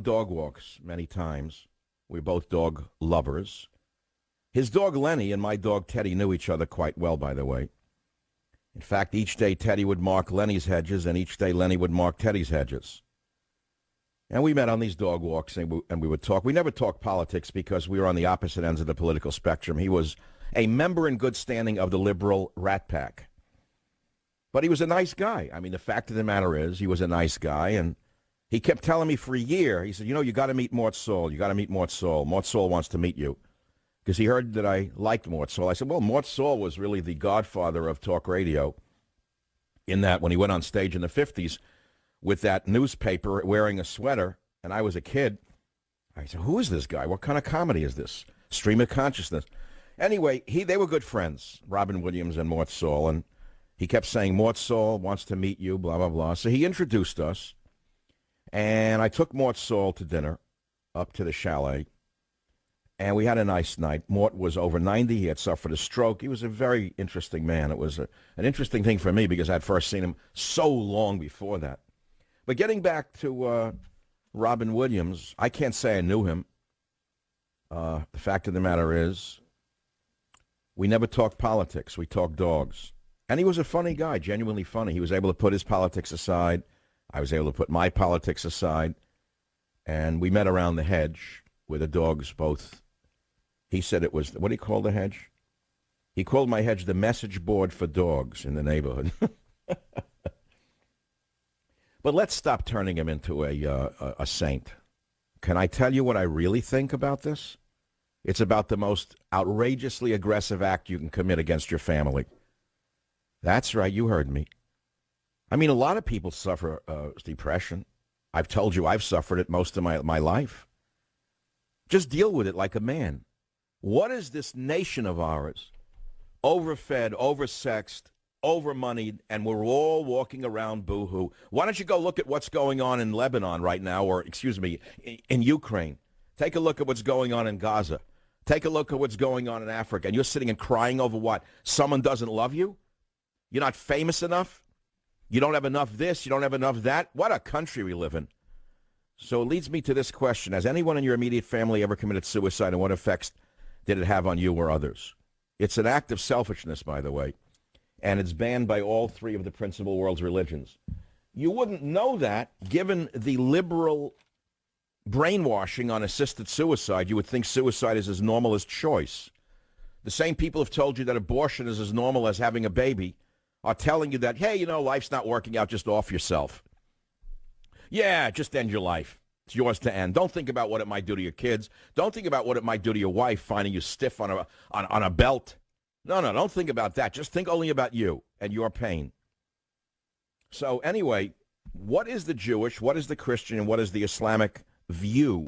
dog walks many times. We're both dog lovers. His dog Lenny and my dog Teddy knew each other quite well, by the way. In fact, each day Teddy would mark Lenny's hedges, and each day Lenny would mark Teddy's hedges. And we met on these dog walks, and we would talk. We never talked politics because we were on the opposite ends of the political spectrum. He was a member in good standing of the liberal Rat Pack. But he was a nice guy. I mean, the fact of the matter is he was a nice guy, and he kept telling me for a year, he said, you got to meet Mort Sahl. You got to meet Mort Sahl. Mort Sahl wants to meet you. Because he heard that I liked Mort Sahl. I said, well, Mort Sahl was really the godfather of talk radio in that when he went on stage in the 50s with that newspaper wearing a sweater, and I was a kid, I said, who is this guy? What kind of comedy is this? Stream of consciousness. Anyway, they were good friends, Robin Williams and Mort Sahl, and he kept saying, Mort Sahl wants to meet you, blah, blah, blah. So he introduced us, and I took Mort Sahl to dinner up to the chalet, and we had a nice night. Mort was over 90. He had suffered a stroke. He was a very interesting man. It was an interesting thing for me because I'd first seen him so long before that. But getting back to Robin Williams, I can't say I knew him. The fact of the matter is we never talked politics. We talked dogs. And he was a funny guy, genuinely funny. He was able to put his politics aside. I was able to put my politics aside. And we met around the hedge where the dogs both, he said it was, what do you call the hedge? He called my hedge the message board for dogs in the neighborhood. But let's stop turning him into a saint. Can I tell you what I really think about this? It's about the most outrageously aggressive act you can commit against your family. That's right, you heard me. I mean, a lot of people suffer depression. I've told you I've suffered it most of my life. Just deal with it like a man. What is this nation of ours? Overfed, oversexed, overmoneyed, and we're all walking around boo-hoo. Why don't you go look at what's going on in Lebanon right now, or, excuse me, in Ukraine. Take a look at what's going on in Gaza. Take a look at what's going on in Africa, and you're sitting and crying over what? Someone doesn't love you? You're not famous enough? You don't have enough this, you don't have enough that? What a country we live in. So it leads me to this question. Has anyone in your immediate family ever committed suicide, and what effects did it have on you or others? It's an act of selfishness, by the way, and it's banned by all three of the principal world's religions. You wouldn't know that given the liberal brainwashing on assisted suicide. You would think suicide is as normal as choice. The same people have told you that abortion is as normal as having a baby are telling you that, hey, life's not working out, just off yourself. Yeah, just end your life. It's yours to end. Don't think about what it might do to your kids. Don't think about what it might do to your wife finding you stiff on a belt. No, don't think about that. Just think only about you and your pain. So anyway, what is the Jewish, what is the Christian, and what is the Islamic view